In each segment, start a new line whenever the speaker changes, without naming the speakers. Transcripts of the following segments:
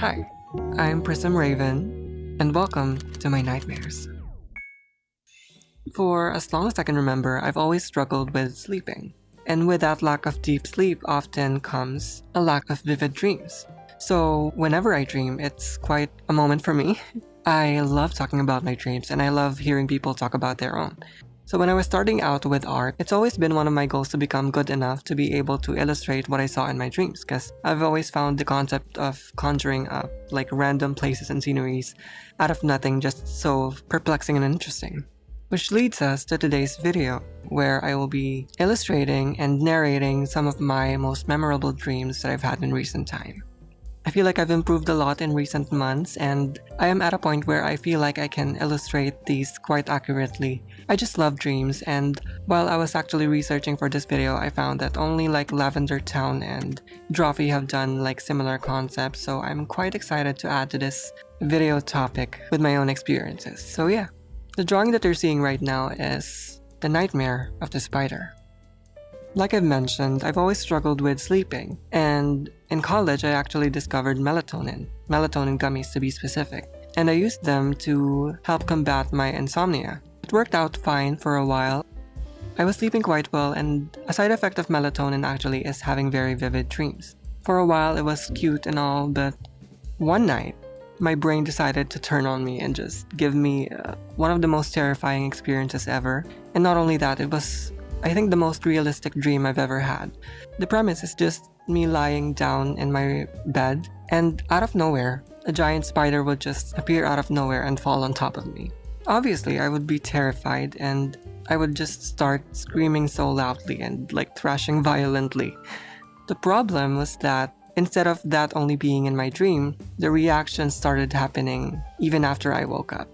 Hi, I'm Prism Raven, and welcome to my nightmares. For as long as I can remember, I've always struggled with sleeping. And with that lack of deep sleep often comes a lack of vivid dreams. So whenever I dream, it's quite a moment for me. I love talking about my dreams and I love hearing people talk about their own. So when I was starting out with art, it's always been one of my goals to become good enough to be able to illustrate what I saw in my dreams, because I've always found the concept of conjuring up like random places and sceneries out of nothing just so perplexing and interesting. Which leads us to today's video, where I will be illustrating and narrating some of my most memorable dreams that I've had in recent time. I feel like I've improved a lot in recent months, and I am at a point where I feel like I can illustrate these quite accurately. I just love dreams, and while I was actually researching for this video, I found that only like Lavender Town and Drawfee have done like similar concepts, so I'm quite excited to add to this video topic with my own experiences. So yeah, the drawing that you're seeing right now is The Nightmare of the Spider. Like I've mentioned, I've always struggled with sleeping, and in college I actually discovered melatonin gummies to be specific, and I used them to help combat my insomnia. It worked out fine for a while. I was sleeping quite well, and a side effect of melatonin actually is having very vivid dreams. For a while it was cute and all, but one night, my brain decided to turn on me and just give me one of the most terrifying experiences ever. And not only that, it was, I think, the most realistic dream I've ever had. The premise is just me lying down in my bed, and out of nowhere, a giant spider would just appear out of nowhere and fall on top of me. Obviously, I would be terrified, and I would just start screaming so loudly and like thrashing violently. The problem was that instead of that only being in my dream, the reactions started happening even after I woke up.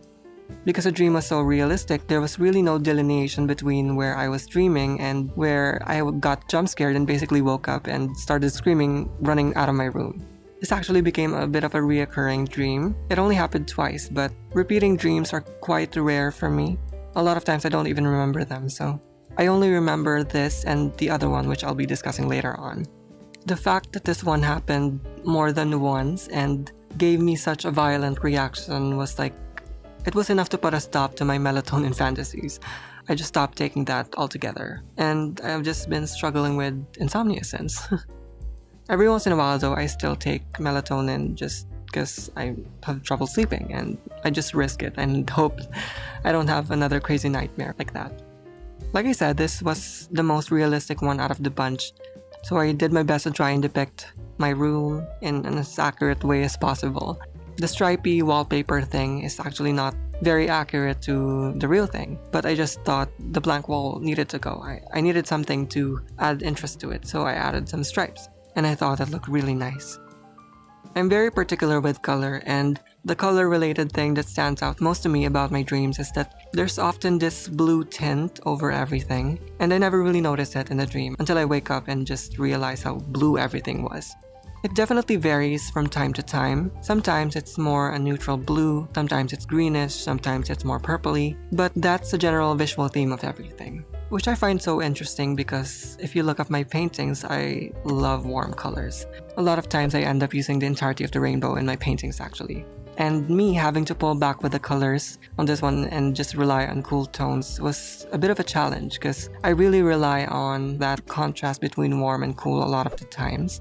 Because the dream was so realistic, there was really no delineation between where I was dreaming and where I got jump scared and basically woke up and started screaming, running out of my room. This actually became a bit of a reoccurring dream. It only happened twice, but repeating dreams are quite rare for me. A lot of times I don't even remember them, so I only remember this and the other one, which I'll be discussing later on. The fact that this one happened more than once and gave me such a violent reaction was like, it was enough to put a stop to my melatonin fantasies. I just stopped taking that altogether, and I've just been struggling with insomnia since. Every once in a while though, I still take melatonin just because I have trouble sleeping, and I just risk it and hope I don't have another crazy nightmare like that. Like I said, this was the most realistic one out of the bunch, so I did my best to try and depict my room in as accurate way as possible. The stripy wallpaper thing is actually not very accurate to the real thing, but I just thought the blank wall needed to go. I needed something to add interest to it, so I added some stripes, and I thought it looked really nice. I'm very particular with color, and the color-related thing that stands out most to me about my dreams is that there's often this blue tint over everything, and I never really noticed it in the dream until I wake up and just realize how blue everything was. It definitely varies from time to time. Sometimes it's more a neutral blue, sometimes it's greenish, sometimes it's more purpley, but that's the general visual theme of everything. Which I find so interesting because if you look at my paintings, I love warm colors. A lot of times I end up using the entirety of the rainbow in my paintings actually. And me having to pull back with the colors on this one and just rely on cool tones was a bit of a challenge because I really rely on that contrast between warm and cool a lot of the times.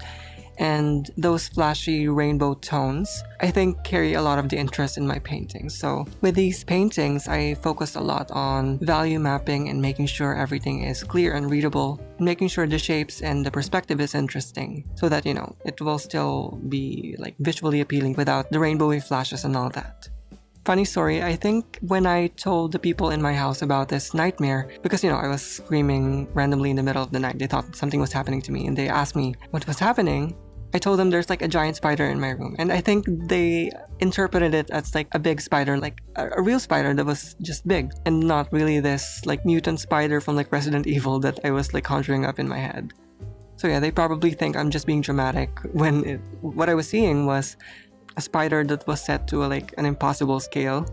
And those flashy rainbow tones, I think, carry a lot of the interest in my paintings. So with these paintings, I focused a lot on value mapping and making sure everything is clear and readable, making sure the shapes and the perspective is interesting so that, it will still be like visually appealing without the rainbowy flashes and all that. Funny story, I think when I told the people in my house about this nightmare, because I was screaming randomly in the middle of the night, they thought something was happening to me and they asked me what was happening. I told them there's like a giant spider in my room, and I think they interpreted it as like a big spider, like a real spider that was just big, and not really this like mutant spider from like Resident Evil that I was like conjuring up in my head. So yeah, they probably think I'm just being dramatic when what I was seeing was a spider that was set to like an impossible scale.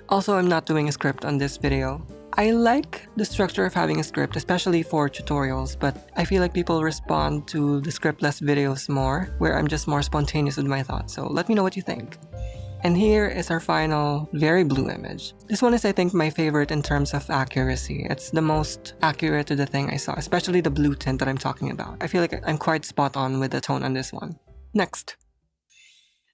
Also, I'm not doing a script on this video. I like the structure of having a script, especially for tutorials, but I feel like people respond to the scriptless videos more, where I'm just more spontaneous with my thoughts, so let me know what you think. And here is our final, very blue image. This one is, I think, my favorite in terms of accuracy. It's the most accurate to the thing I saw, especially the blue tint that I'm talking about. I feel like I'm quite spot on with the tone on this one. Next.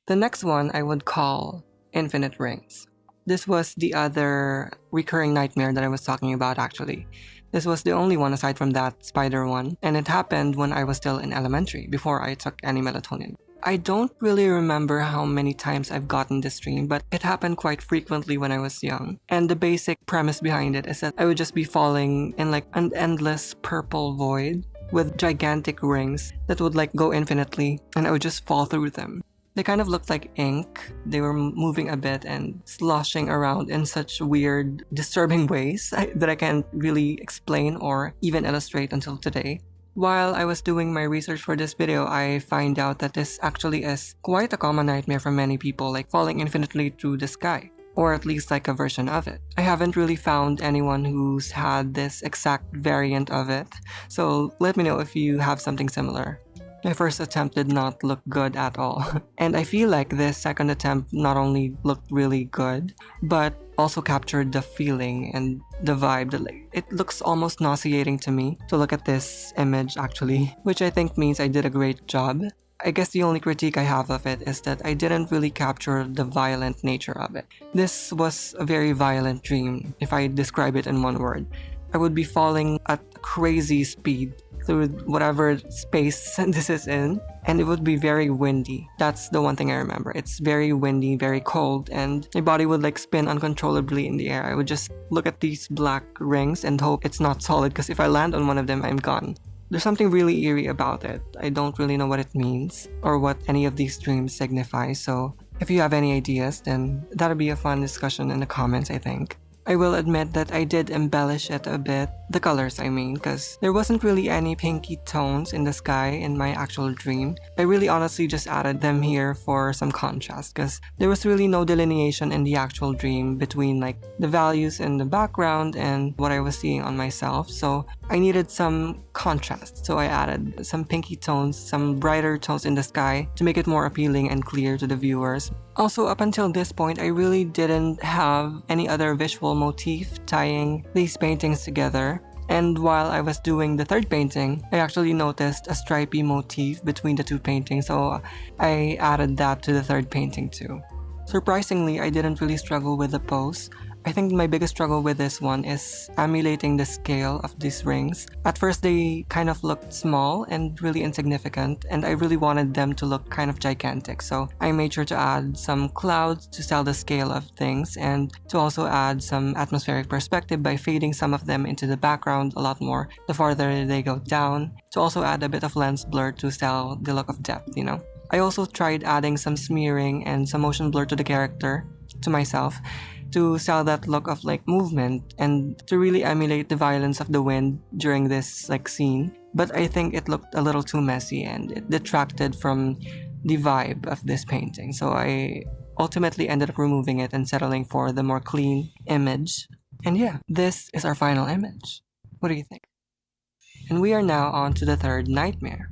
The next one I would call Infinite Rings. This was the other recurring nightmare that I was talking about actually. This was the only one aside from that spider one, and it happened when I was still in elementary, before I took any melatonin. I don't really remember how many times I've gotten this dream, but it happened quite frequently when I was young. And the basic premise behind it is that I would just be falling in like an endless purple void with gigantic rings that would like go infinitely, and I would just fall through them. They kind of looked like ink. They were moving a bit and sloshing around in such weird, disturbing ways that I can't really explain or even illustrate until today. While I was doing my research for this video, I find out that this actually is quite a common nightmare for many people, like falling infinitely through the sky, or at least like a version of it. I haven't really found anyone who's had this exact variant of it, so let me know if you have something similar. My first attempt did not look good at all, and I feel like this second attempt not only looked really good, but also captured the feeling and the vibe. It looks almost nauseating to me to look at this image actually, which I think means I did a great job. I guess the only critique I have of it is that I didn't really capture the violent nature of it. This was a very violent dream, if I describe it in one word. I would be falling at crazy speed through whatever space this is in, and it would be very windy. That's the one thing I remember. It's very windy, very cold, and my body would like spin uncontrollably in the air. I would just look at these black rings and hope it's not solid, because if I land on one of them, I'm gone. There's something really eerie about it. I don't really know what it means or what any of these dreams signify, so if you have any ideas, then that'll be a fun discussion in the comments, I think. I will admit that I did embellish it a bit, the colors I mean, because there wasn't really any pinky tones in the sky in my actual dream. I really honestly just added them here for some contrast, because there was really no delineation in the actual dream between like the values in the background and what I was seeing on myself, so I needed some contrast, so I added some pinky tones, some brighter tones in the sky to make it more appealing and clear to the viewers. Also, up until this point, I really didn't have any other visual motif tying these paintings together. And while I was doing the third painting, I actually noticed a stripy motif between the two paintings, so I added that to the third painting too. Surprisingly, I didn't really struggle with the pose. I think my biggest struggle with this one is emulating the scale of these rings. At first they kind of looked small and really insignificant, and I really wanted them to look kind of gigantic, so I made sure to add some clouds to sell the scale of things and to also add some atmospheric perspective by fading some of them into the background a lot more the farther they go down, to also add a bit of lens blur to sell the look of depth, you know? I also tried adding some smearing and some motion blur to the character, to myself, to sell that look of like movement and to really emulate the violence of the wind during this like scene. But I think it looked a little too messy and it detracted from the vibe of this painting, so I ultimately ended up removing it and settling for the more clean image. And yeah, this is our final image. What do you think? And we are now on to the third nightmare.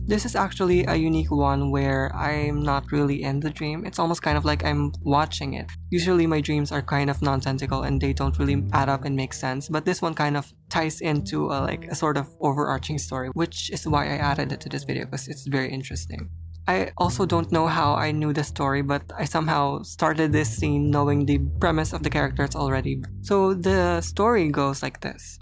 This is actually a unique one where I'm not really in the dream. It's almost kind of like I'm watching it. Usually my dreams are kind of nonsensical and they don't really add up and make sense, but this one kind of ties into a sort of overarching story, which is why I added it to this video, because it's very interesting. I also don't know how I knew the story, but I somehow started this scene knowing the premise of the characters already. So the story goes like this.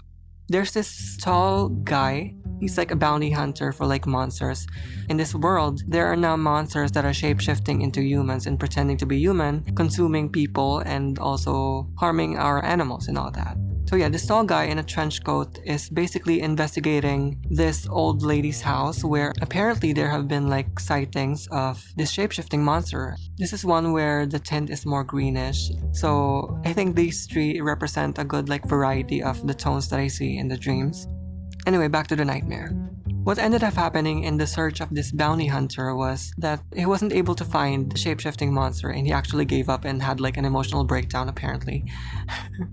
There's this tall guy. He's like a bounty hunter for like monsters. In this world, there are now monsters that are shape-shifting into humans and pretending to be human, consuming people and also harming our animals and all that. So yeah, this tall guy in a trench coat is basically investigating this old lady's house where apparently there have been like sightings of this shape-shifting monster. This is one where the tint is more greenish. So I think these three represent a good like variety of the tones that I see in the dreams. Anyway, back to the nightmare. What ended up happening in the search of this bounty hunter was that he wasn't able to find the shape-shifting monster, and he actually gave up and had like an emotional breakdown apparently,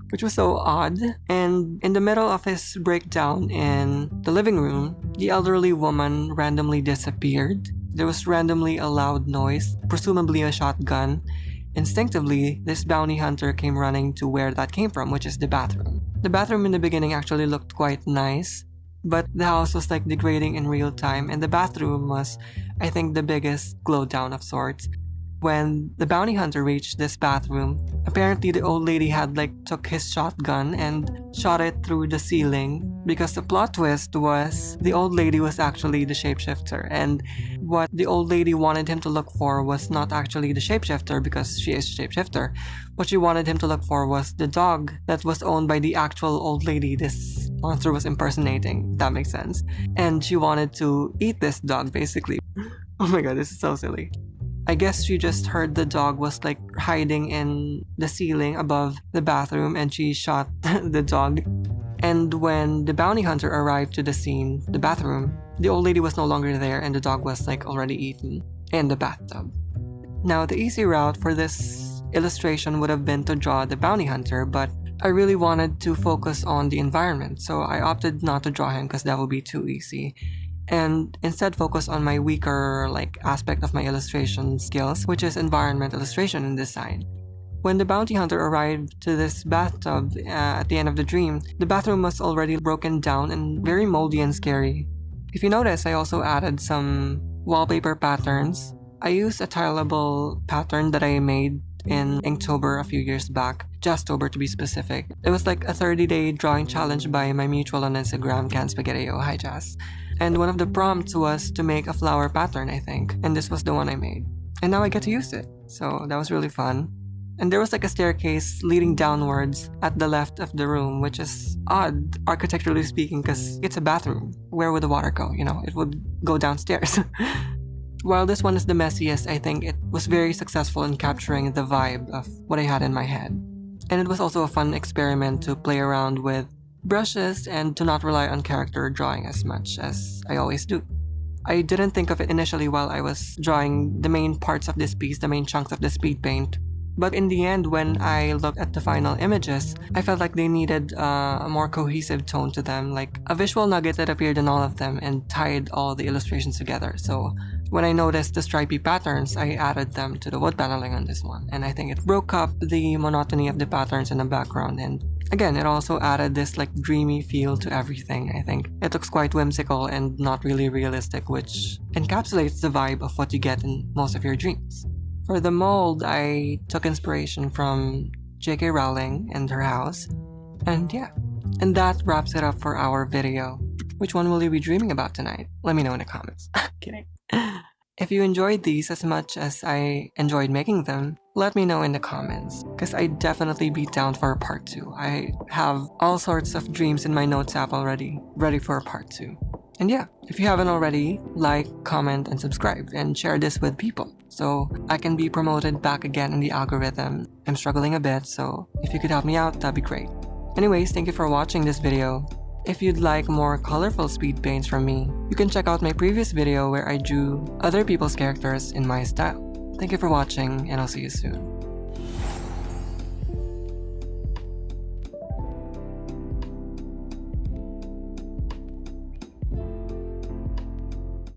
which was so odd. And in the middle of his breakdown in the living room, the elderly woman randomly disappeared. There was randomly a loud noise, presumably a shotgun. Instinctively, this bounty hunter came running to where that came from, which is the bathroom. The bathroom in the beginning actually looked quite nice, but the house was like degrading in real time, and the bathroom was, I think, the biggest glow down of sorts. When the bounty hunter reached this bathroom, apparently the old lady had like took his shotgun and shot it through the ceiling, because the plot twist was the old lady was actually the shapeshifter, and what the old lady wanted him to look for was not actually the shapeshifter, because she is a shapeshifter. What she wanted him to look for was the dog that was owned by the actual old lady this monster was impersonating, if that makes sense. And she wanted to eat this dog basically. Oh my god, this is so silly. I guess she just heard the dog was like hiding in the ceiling above the bathroom, and she shot the dog. And when the bounty hunter arrived to the scene, the bathroom, the old lady was no longer there, and the dog was like already eaten in the bathtub. Now, the easy route for this illustration would have been to draw the bounty hunter, but I really wanted to focus on the environment, so I opted not to draw him because that would be too easy, and instead focus on my weaker aspect of my illustration skills, which is environment illustration and design. When the bounty hunter arrived to this bathtub at the end of the dream, the bathroom was already broken down and very moldy and scary. If you notice, I also added some wallpaper patterns. I used a tileable pattern that I made in Inktober a few years back, Justober to be specific. It was like a 30-day drawing challenge by my mutual on Instagram, Can Spaghettio. Hi Jazz. And one of the prompts was to make a flower pattern, I think, and this was the one I made. And now I get to use it, so that was really fun. And there was like a staircase leading downwards at the left of the room, which is odd, architecturally speaking, because it's a bathroom. Where would the water go? You know, it would go downstairs. While this one is the messiest, I think it was very successful in capturing the vibe of what I had in my head. And it was also a fun experiment to play around with brushes and to not rely on character drawing as much as I always do. I didn't think of it initially while I was drawing the main parts of this piece, the main chunks of the speed paint. But in the end, when I looked at the final images, I felt like they needed a more cohesive tone to them, like a visual nugget that appeared in all of them and tied all the illustrations together. So when I noticed the stripy patterns, I added them to the wood paneling on this one, and I think it broke up the monotony of the patterns in the background, and again, it also added this dreamy feel to everything. I think it looks quite whimsical and not really realistic, which encapsulates the vibe of what you get in most of your dreams. For the mold, I took inspiration from J.K. Rowling and her house, and yeah. And that wraps it up for our video. Which one will you be dreaming about tonight? Let me know in the comments. Kidding. If you enjoyed these as much as I enjoyed making them, let me know in the comments, because I'd definitely be down for a part 2. I have all sorts of dreams in my notes app already, ready for a part 2. And yeah, if you haven't already, like, comment, and subscribe, and share this with people, so I can be promoted back again in the algorithm. I'm struggling a bit, so if you could help me out, that'd be great. Anyways, thank you for watching this video. If you'd like more colorful speed paints from me, you can check out my previous video where I drew other people's characters in my style. Thank you for watching, and I'll see you soon.